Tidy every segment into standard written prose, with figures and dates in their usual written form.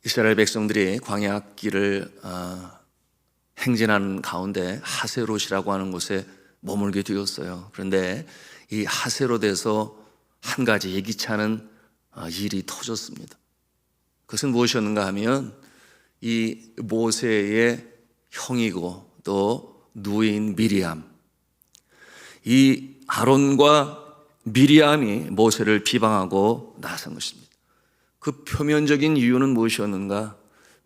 이스라엘 백성들이 광야길을 행진하는 가운데 하세롯이라고 하는 곳에 머물게 되었어요. 그런데 이 하세롯에서 한 가지 예기치 않은 일이 터졌습니다. 그것은 무엇이었는가 하면 이 모세의 형이고 또 누이인 미리암, 이 아론과 미리암이 모세를 비방하고 나선 것입니다. 그 표면적인 이유는 무엇이었는가?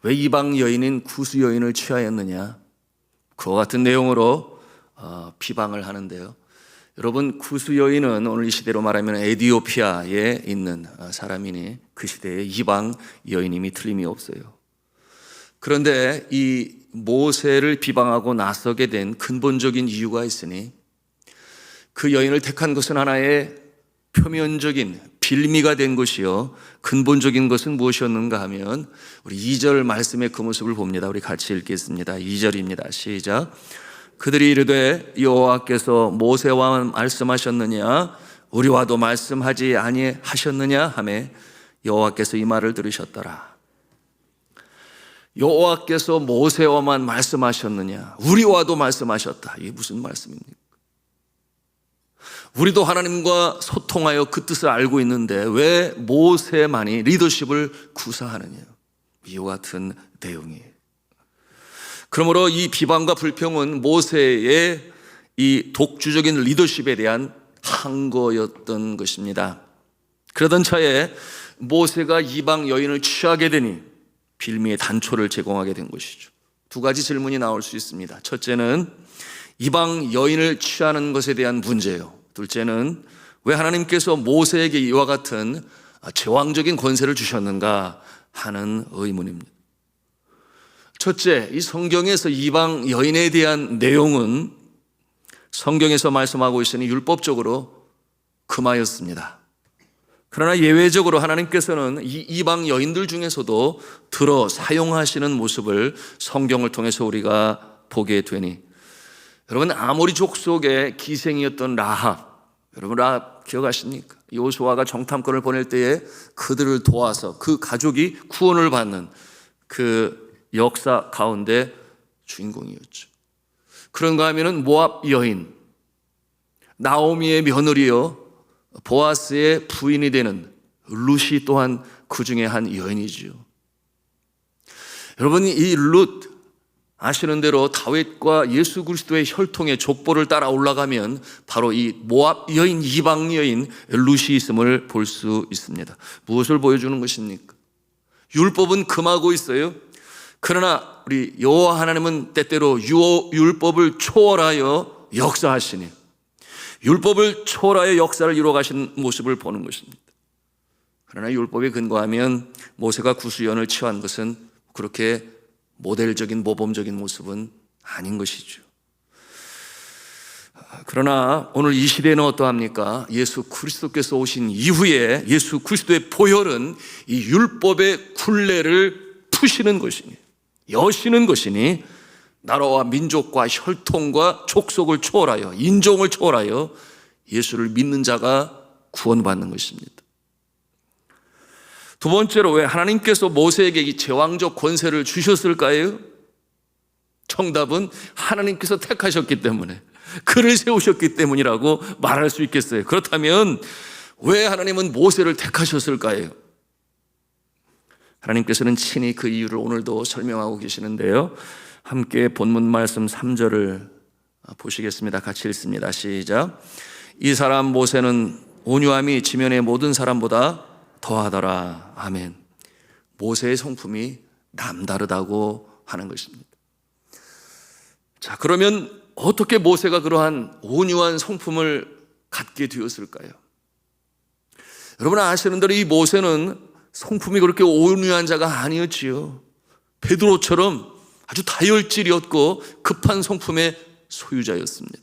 왜 이방 여인인 구스 여인을 취하였느냐? 그와 같은 내용으로 비방을 하는데요. 여러분, 구스 여인은 오늘 이 시대로 말하면 에티오피아에 있는 사람이니 그 시대의 이방 여인임이 틀림이 없어요. 그런데 이 모세를 비방하고 나서게 된 근본적인 이유가 있으니 그 여인을 택한 것은 하나의 표면적인 빌미가 된 것이요, 근본적인 것은 무엇이었는가 하면 우리 2절 말씀의 그 모습을 봅니다. 우리 같이 읽겠습니다. 2절입니다. 시작. 그들이 이르되 여호와께서 모세와 말씀하셨느냐 우리와도 말씀하지 아니하셨느냐 하매 여호와께서 이 말을 들으셨더라. 여호와께서 모세와만 말씀하셨느냐, 우리와도 말씀하셨다. 이게 무슨 말씀입니까? 우리도 하나님과 소통하여 그 뜻을 알고 있는데 왜 모세만이 리더십을 구사하느냐, 이와 같은 내용이에요. 그러므로 이 비방과 불평은 모세의 이 독주적인 리더십에 대한 항거였던 것입니다. 그러던 차에 모세가 이방 여인을 취하게 되니 빌미의 단초를 제공하게 된 것이죠. 두 가지 질문이 나올 수 있습니다. 첫째는 이방 여인을 취하는 것에 대한 문제예요. 둘째는 왜 하나님께서 모세에게 이와 같은 제왕적인 권세를 주셨는가 하는 의문입니다. 첫째, 이 성경에서 이방 여인에 대한 내용은 성경에서 말씀하고 있으니 율법적으로 금하였습니다. 그러나 예외적으로 하나님께서는 이 이방 여인들 중에서도 들어 사용하시는 모습을 성경을 통해서 우리가 보게 되니, 여러분, 아모리 족속의 기생이었던 라합, 여러분 라합 기억하십니까? 여호수아가 정탐꾼을 보낼 때에 그들을 도와서 그 가족이 구원을 받는 그 역사 가운데 주인공이었죠. 그런가 하면은 모압 여인, 나오미의 며느리요 보아스의 부인이 되는 룻이 또한 그 중에 한 여인이지요. 여러분, 이 룻 아시는 대로 다윗과 예수 그리스도의 혈통의 족보를 따라 올라가면 바로 이 모압 여인, 이방 여인 룻이 있음을 볼 수 있습니다. 무엇을 보여주는 것입니까? 율법은 금하고 있어요. 그러나 우리 여호와 하나님은 때때로 율법을 초월하여 역사하시니 율법을 초월하여 역사를 이루어가신 모습을 보는 것입니다. 그러나 율법에 근거하면 모세가 구스연을 취한 것은 그렇게 모델적인 모범적인 모습은 아닌 것이죠. 그러나 오늘 이 시대는 어떠합니까? 예수 그리스도께서 오신 이후에 예수 그리스도의 보혈은 이 율법의 굴레를 푸시는 것이니, 여시는 것이니, 나라와 민족과 혈통과 족속을 초월하여, 인종을 초월하여 예수를 믿는 자가 구원받는 것입니다. 두 번째로, 왜 하나님께서 모세에게 이 제왕적 권세를 주셨을까요? 정답은 하나님께서 택하셨기 때문에, 그를 세우셨기 때문이라고 말할 수 있겠어요. 그렇다면 왜 하나님은 모세를 택하셨을까요? 하나님께서는 친히 그 이유를 오늘도 설명하고 계시는데요, 함께 본문 말씀 3절을 보시겠습니다. 같이 읽습니다. 시작. 이 사람 모세는 온유함이 지면의 모든 사람보다 더하더라. 아멘. 모세의 성품이 남다르다고 하는 것입니다. 자, 그러면 어떻게 모세가 그러한 온유한 성품을 갖게 되었을까요? 여러분 아시는 대로 이 모세는 성품이 그렇게 온유한 자가 아니었지요. 베드로처럼 아주 다혈질이었고 급한 성품의 소유자였습니다.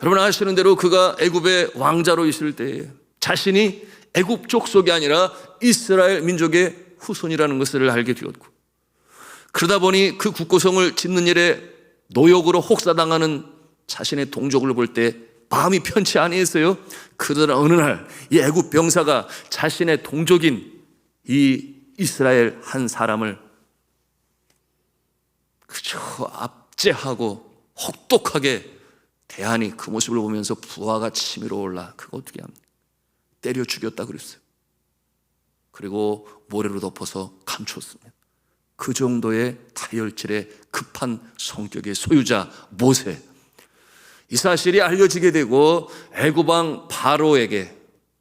여러분 아시는 대로 그가 애굽의 왕자로 있을 때 자신이 애굽 족속이 아니라 이스라엘 민족의 후손이라는 것을 알게 되었고, 그러다 보니 그 국고성을 짓는 일에 노역으로 혹사당하는 자신의 동족을 볼 때 마음이 편치 아니했어요. 그러나 어느 날 이 애굽 병사가 자신의 동족인 이 이스라엘 한 사람을 그저 압제하고 혹독하게 대하니 그 모습을 보면서 부하가 치밀어 올라 그거 어떻게 합니까? 때려 죽였다 그랬어요. 그리고 모래로 덮어서 감췄습니다. 그 정도의 다혈질의 급한 성격의 소유자 모세, 이 사실이 알려지게 되고 애굽 왕 바로에게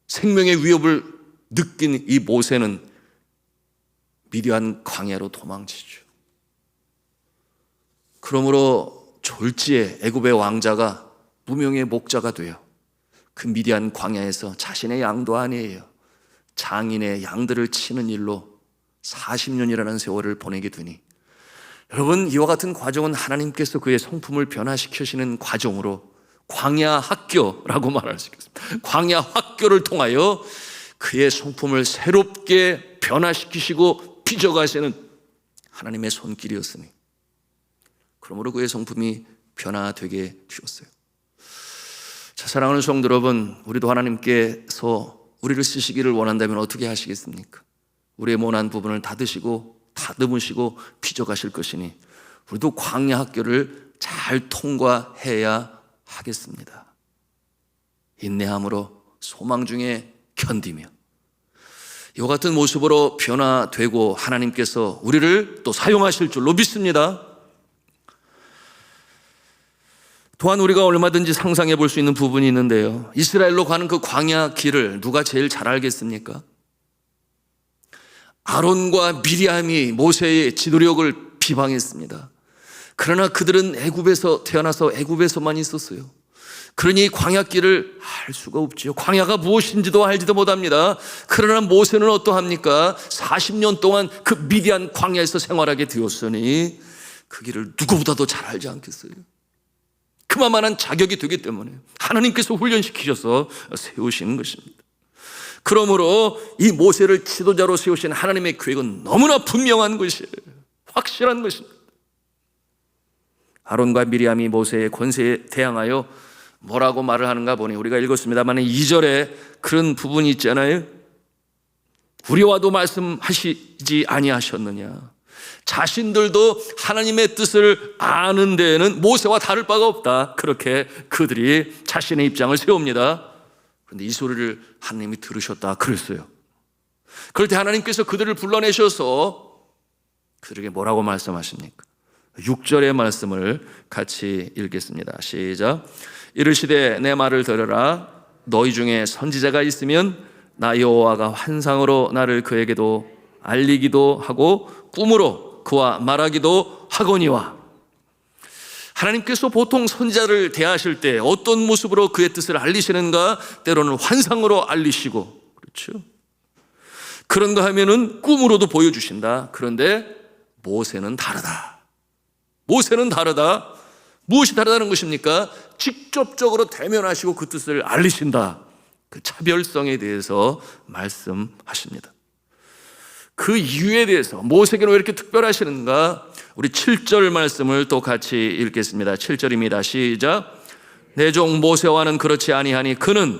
생명의 위협을 느낀 이 모세는 미디안 광야로 도망치죠. 그러므로 졸지에 애굽의 왕자가 무명의 목자가 되어 그 미디안 광야에서 자신의 양도 아니에요, 장인의 양들을 치는 일로 40년이라는 세월을 보내게 되니, 여러분, 이와 같은 과정은 하나님께서 그의 성품을 변화시키시는 과정으로 광야 학교라고 말할 수 있겠습니다. 광야 학교를 통하여 그의 성품을 새롭게 변화시키시고 빚어가시는 하나님의 손길이었으니, 그러므로 그의 성품이 변화되게 되었어요. 자, 사랑하는 성도 여러분, 우리도 하나님께서 우리를 쓰시기를 원한다면 어떻게 하시겠습니까? 우리의 모난 부분을 닫으시고 다듬으시고 빚어가실 것이니 우리도 광야 학교를 잘 통과해야 하겠습니다. 인내함으로 소망 중에 견디며 이와 같은 모습으로 변화되고 하나님께서 우리를 또 사용하실 줄로 믿습니다. 또한 우리가 얼마든지 상상해 볼 수 있는 부분이 있는데요, 이스라엘로 가는 그 광야 길을 누가 제일 잘 알겠습니까? 아론과 미리암이 모세의 지도력을 비방했습니다. 그러나 그들은 애굽에서 태어나서 애굽에서만 있었어요. 그러니 광야길을 알 수가 없지요. 광야가 무엇인지도 알지도 못합니다. 그러나 모세는 어떠합니까? 40년 동안 그 미디안 광야에서 생활하게 되었으니 그 길을 누구보다도 잘 알지 않겠어요? 그만한 자격이 되기 때문에 하나님께서 훈련시키셔서 세우시는 것입니다. 그러므로 이 모세를 지도자로 세우신 하나님의 계획은 너무나 분명한 것이에요. 확실한 것입니다. 아론과 미리암이 모세의 권세에 대항하여 뭐라고 말을 하는가 보니 우리가 읽었습니다만 2절에 그런 부분이 있잖아요. 우리와도 말씀하시지 아니하셨느냐. 자신들도 하나님의 뜻을 아는 데에는 모세와 다를 바가 없다, 그렇게 그들이 자신의 입장을 세웁니다. 그런데 이 소리를 하나님이 들으셨다 그랬어요. 그럴 때 하나님께서 그들을 불러내셔서 그들에게 뭐라고 말씀하십니까? 6절의 말씀을 같이 읽겠습니다. 시작. 이르시되 내 말을 들으라. 너희 중에 선지자가 있으면 나 여호와가 환상으로 나를 그에게도 알리기도 하고 꿈으로 그와 말하기도 하거니와. 하나님께서 보통 선지자를 대하실 때 어떤 모습으로 그의 뜻을 알리시는가? 때로는 환상으로 알리시고, 그렇죠? 그런가 하면은 꿈으로도 보여주신다. 그런데 모세는 다르다. 모세는 다르다. 무엇이 다르다는 것입니까? 직접적으로 대면하시고 그 뜻을 알리신다. 그 차별성에 대해서 말씀하십니다. 그 이유에 대해서 모세에게는 왜 이렇게 특별하시는가? 우리 7절 말씀을 또 같이 읽겠습니다. 7절입니다. 시작. 내 종 모세와는 그렇지 아니하니 그는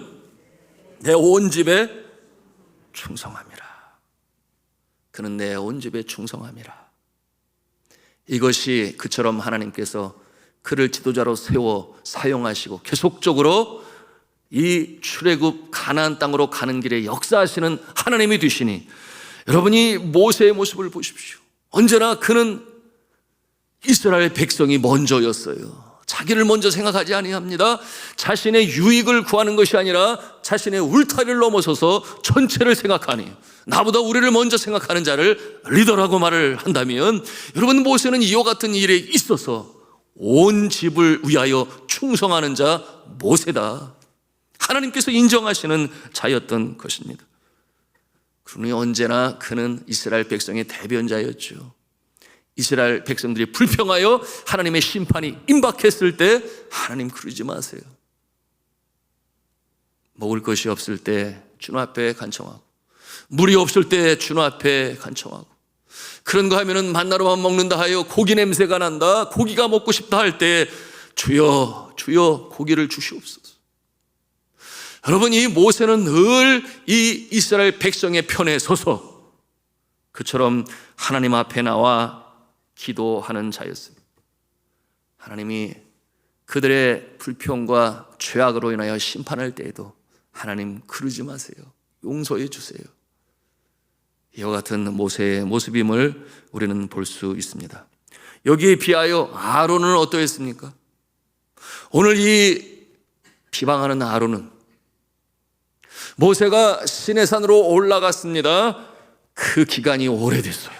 내 온 집에 충성함이라. 그는 내 온 집에 충성함이라. 이것이 그처럼 하나님께서 그를 지도자로 세워 사용하시고 계속적으로 이 출애굽 가나안 땅으로 가는 길에 역사하시는 하나님이 되시니, 여러분이 모세의 모습을 보십시오. 언제나 그는 이스라엘 백성이 먼저였어요. 자기를 먼저 생각하지 아니합니다. 자신의 유익을 구하는 것이 아니라 자신의 울타리를 넘어서서 전체를 생각하니, 나보다 우리를 먼저 생각하는 자를 리더라고 말을 한다면, 여러분, 모세는 이와 같은 일에 있어서 온 집을 위하여 충성하는 자 모세다, 하나님께서 인정하시는 자였던 것입니다. 그러니 언제나 그는 이스라엘 백성의 대변자였죠. 이스라엘 백성들이 불평하여 하나님의 심판이 임박했을 때 하나님 그러지 마세요. 먹을 것이 없을 때 주님 앞에 간청하고, 물이 없을 때 주님 앞에 간청하고, 그런 거 하면은 만나로만 먹는다 하여 고기 냄새가 난다, 고기가 먹고 싶다 할 때 주여 주여 고기를 주시옵소서. 여러분, 이 모세는 늘 이 이스라엘 백성의 편에 서서 그처럼 하나님 앞에 나와 기도하는 자였습니다. 하나님이 그들의 불평과 죄악으로 인하여 심판할 때에도 하나님 그러지 마세요. 용서해 주세요. 이와 같은 모세의 모습임을 우리는 볼 수 있습니다. 여기에 비하여 아론은 어떠했습니까? 오늘 이 비방하는 아론은 모세가 시내산으로 올라갔습니다. 그 기간이 오래됐어요.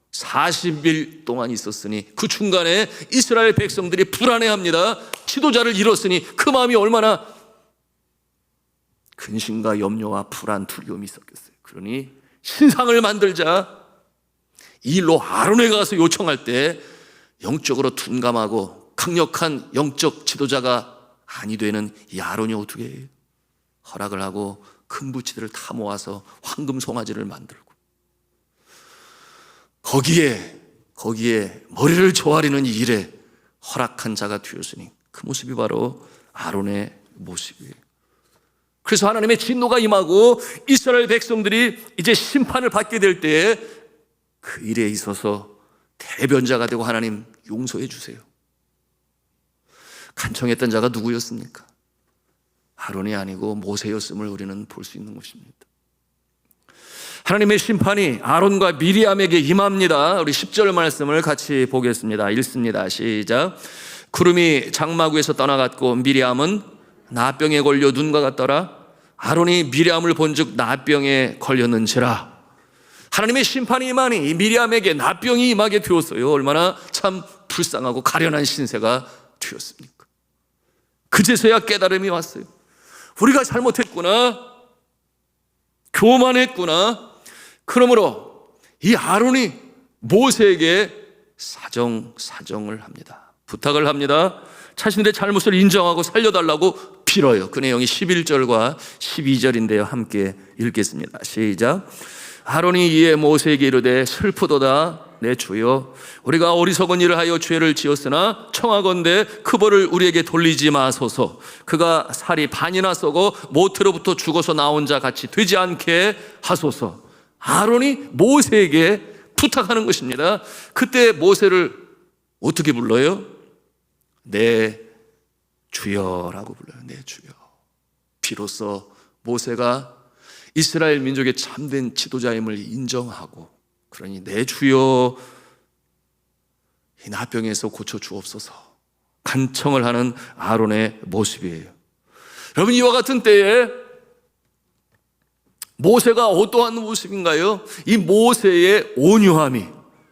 40일 동안 있었으니 그 중간에 이스라엘 백성들이 불안해합니다. 지도자를 잃었으니 그 마음이 얼마나 근심과 염려와 불안, 두려움이 있었겠어요. 그러니 신상을 만들자. 이 일로 아론에 가서 요청할 때 영적으로 둔감하고 강력한 영적 지도자가 아니 되는 이 아론이 어떻게 해요? 허락을 하고 금부치들을 다 모아서 황금 송아지를 만들고 거기에 머리를 조아리는 이 일에 허락한 자가 되었으니 그 모습이 바로 아론의 모습이에요. 그래서 하나님의 진노가 임하고 이스라엘 백성들이 이제 심판을 받게 될 때에 그 일에 있어서 대변자가 되고 하나님 용서해 주세요. 간청했던 자가 누구였습니까? 아론이 아니고 모세였음을 우리는 볼 수 있는 것입니다. 하나님의 심판이 아론과 미리암에게 임합니다. 우리 10절 말씀을 같이 보겠습니다. 읽습니다. 시작. 구름이 장막 위에서 떠나갔고 미리암은 나병에 걸려 눈과 같더라. 아론이 미리암을 본즉 나병에 걸렸는지라. 하나님의 심판이 임하니 미리암에게 나병이 임하게 되었어요. 얼마나 참 불쌍하고 가련한 신세가 되었습니까? 그제서야 깨달음이 왔어요. 우리가 잘못했구나, 교만했구나. 그러므로 이 아론이 모세에게 사정을 합니다. 부탁을 합니다. 자신들의 잘못을 인정하고 살려달라고 빌어요. 그 내용이 11절과 12절인데요. 함께 읽겠습니다. 시작. 아론이 이에 모세에게 이르되 슬프도다 내 주여, 우리가 어리석은 일을 하여 죄를 지었으나 청하건대 그 벌을 우리에게 돌리지 마소서. 그가 살이 반이나 썩어 모태로부터 죽어서 나온 자 같이 되지 않게 하소서. 아론이 모세에게 부탁하는 것입니다. 그때 모세를 어떻게 불러요? 내 주여라고 불러요. 내 주여. 비로소 모세가 이스라엘 민족의 참된 지도자임을 인정하고, 그러니 내 주여 이 나병에서 고쳐 주옵소서 간청을 하는 아론의 모습이에요. 여러분, 이와 같은 때에 모세가 어떠한 모습인가요? 이 모세의 온유함이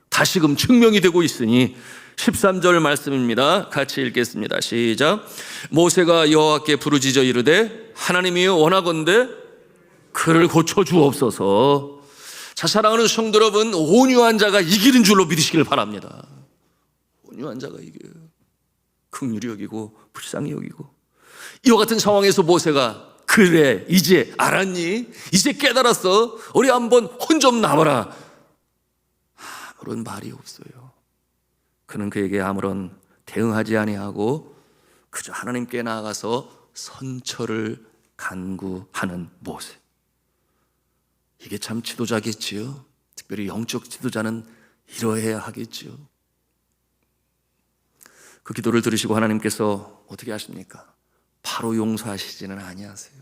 다시금 증명이 되고 있으니 13절 말씀입니다. 같이 읽겠습니다. 시작. 모세가 여호와께 부르짖어 이르되 하나님이 원하건대 그를 고쳐 주옵소서. 자, 사랑하는 성도 여러분, 온유한 자가 이기는 줄로 믿으시길 바랍니다. 온유한 자가 이겨요. 긍휼히 여기고 불쌍히 여기고. 이와 같은 상황에서 모세가 그래 이제 알았니? 이제 깨달았어? 우리 한번 혼 좀 나와라. 아무런 말이 없어요. 그는 그에게 아무런 대응하지 아니하고 그저 하나님께 나아가서 선처를 간구하는 모세. 이게 참 지도자겠지요. 특별히 영적 지도자는 이러해야 하겠지요. 그 기도를 들으시고 하나님께서 어떻게 하십니까? 바로 용서하시지는 아니하세요.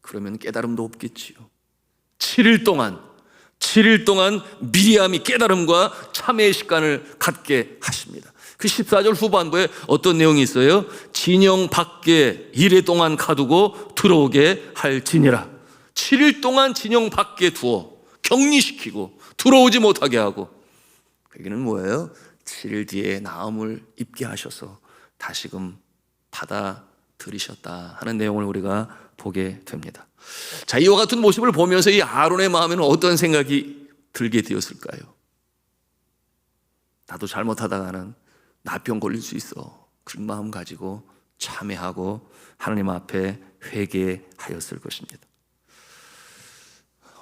그러면 깨달음도 없겠지요. 7일 동안 미리암이 깨달음과 참회의 시간을 갖게 하십니다. 그 14절 후반부에 어떤 내용이 있어요? 진영 밖에 이레 동안 가두고 들어오게 할지니라. 7일 동안 진영 밖에 두어 격리시키고 들어오지 못하게 하고, 여기는 뭐예요? 7일 뒤에 나음을 입게 하셔서 다시금 받아들이셨다 하는 내용을 우리가 보게 됩니다. 자, 이와 같은 모습을 보면서 이 아론의 마음에는 어떤 생각이 들게 되었을까요? 나도 잘못하다가는 나병 걸릴 수 있어. 그런 마음 가지고 참회하고 하나님 앞에 회개하였을 것입니다.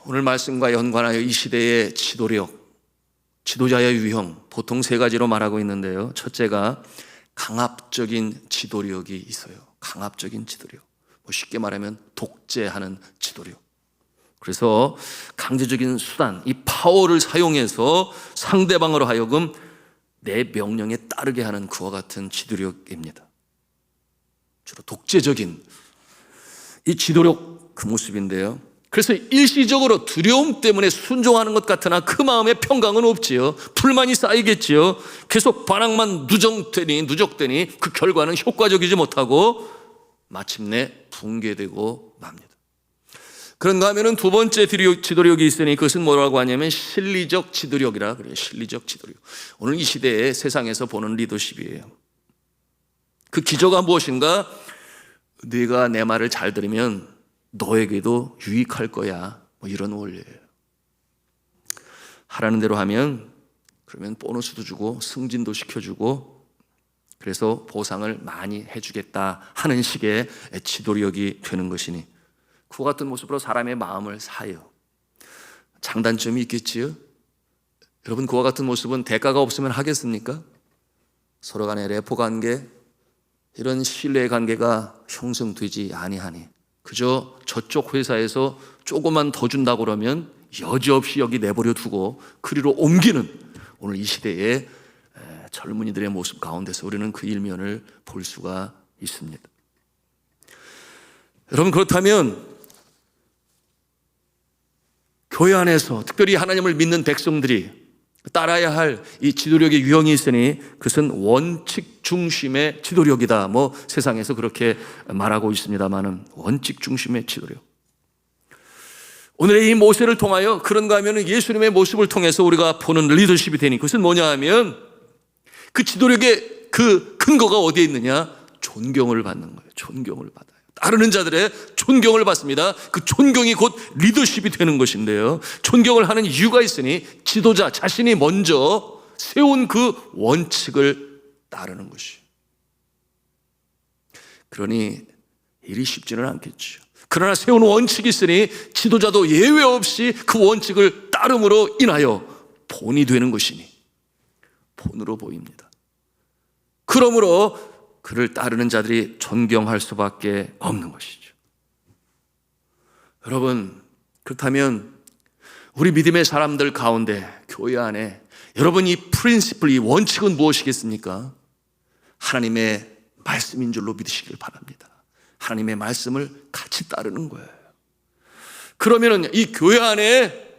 오늘 말씀과 연관하여 이 시대의 지도력, 지도자의 유형, 보통 세 가지로 말하고 있는데요. 첫째가 강압적인 지도력이 있어요. 강압적인 지도력. 쉽게 말하면 독재하는 지도력. 그래서 강제적인 수단, 이 파워를 사용해서 상대방으로 하여금 내 명령에 따르게 하는 그와 같은 지도력입니다. 주로 독재적인 이 지도력 그 모습인데요. 그래서 일시적으로 두려움 때문에 순종하는 것 같으나 그 마음에 평강은 없지요. 불만이 쌓이겠지요. 계속 반항만 누적되니 그 결과는 효과적이지 못하고 마침내 붕괴되고 맙니다. 그런가 하면은 두 번째 지도력이 있으니 그것은 뭐라고 하냐면 실리적 지도력이라 그래요. 실리적 지도력. 오늘 이 시대에 세상에서 보는 리더십이에요. 그 기저가 무엇인가? 네가 내 말을 잘 들으면 너에게도 유익할 거야. 뭐 이런 원리예요. 하라는 대로 하면 그러면 보너스도 주고 승진도 시켜주고 그래서 보상을 많이 해주겠다 하는 식의 지도력이 되는 것이니 그와 같은 모습으로 사람의 마음을 사요. 장단점이 있겠지요? 여러분, 그와 같은 모습은 대가가 없으면 하겠습니까? 서로 간의 레포 관계, 이런 신뢰 관계가 형성되지 아니하니 그저 저쪽 회사에서 조금만 더 준다고 그러면 여지없이 여기 내버려 두고 그리로 옮기는 오늘 이 시대의 젊은이들의 모습 가운데서 우리는 그 일면을 볼 수가 있습니다. 여러분, 그렇다면 교회 안에서 특별히 하나님을 믿는 백성들이 따라야 할 이 지도력의 유형이 있으니 그것은 원칙 중심의 지도력이다. 뭐 세상에서 그렇게 말하고 있습니다만은 원칙 중심의 지도력. 오늘의 이 모세를 통하여 그런가 하면 예수님의 모습을 통해서 우리가 보는 리더십이 되니 그것은 뭐냐 하면 그 지도력의 그 근거가 어디에 있느냐? 존경을 받는 거예요. 존경을 받아요. 따르는 자들의 존경을 받습니다. 그 존경이 곧 리더십이 되는 것인데요. 존경을 하는 이유가 있으니 지도자 자신이 먼저 세운 그 원칙을 따르는 것이에요. 그러니 일이 쉽지는 않겠죠. 그러나 세운 원칙이 있으니 지도자도 예외 없이 그 원칙을 따름으로 인하여 본이 되는 것이니 본으로 보입니다. 그러므로 그를 따르는 자들이 존경할 수밖에 없는 것이죠. 여러분, 그렇다면 우리 믿음의 사람들 가운데 교회 안에 여러분 이 프린시플, 이 원칙은 무엇이겠습니까? 하나님의 말씀인 줄로 믿으시길 바랍니다. 하나님의 말씀을 같이 따르는 거예요. 그러면 이 교회 안에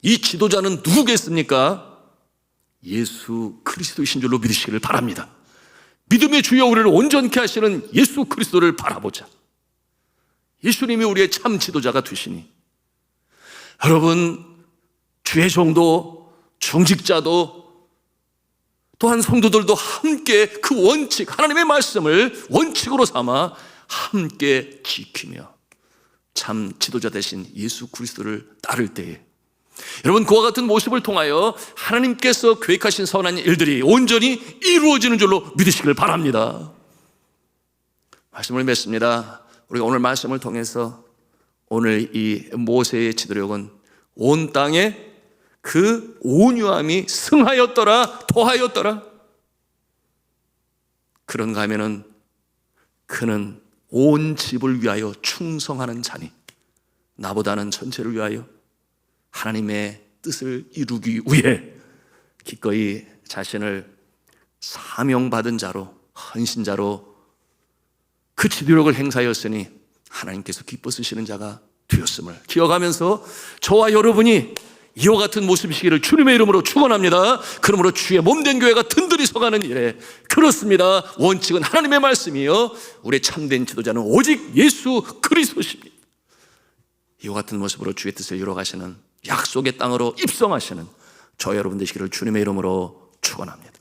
이 지도자는 누구겠습니까? 예수 그리스도이신 줄로 믿으시기를 바랍니다. 믿음의 주여 우리를 온전케 하시는 예수 그리스도를 바라보자. 예수님이 우리의 참 지도자가 되시니 여러분, 주의 종도 중직자도 또한 성도들도 함께 그 원칙, 하나님의 말씀을 원칙으로 삼아 함께 지키며 참 지도자 되신 예수 그리스도를 따를 때에 여러분, 그와 같은 모습을 통하여 하나님께서 계획하신 선한 일들이 온전히 이루어지는 줄로 믿으시길 바랍니다. 말씀을 맺습니다. 우리가 오늘 말씀을 통해서 오늘 이 모세의 지도력은 온 땅에 그 온유함이 승하였더라, 더하였더라. 그런가 하면은 그는 온 집을 위하여 충성하는 자니 나보다는 전체를 위하여 하나님의 뜻을 이루기 위해 기꺼이 자신을 사명받은 자로, 헌신자로 그 지도력을 행사하였으니 하나님께서 기뻐 쓰시는 자가 되었음을 기억하면서 저와 여러분이 이와 같은 모습이시기를 주님의 이름으로 축원합니다. 그러므로 주의 몸된 교회가 든든히 서가는 일에 그렇습니다. 원칙은 하나님의 말씀이요 우리의 참된 지도자는 오직 예수 그리스도십니다. 이와 같은 모습으로 주의 뜻을 이루어가시는 약속의 땅으로 입성하시는 저 여러분 되시기를 주님의 이름으로 축원합니다.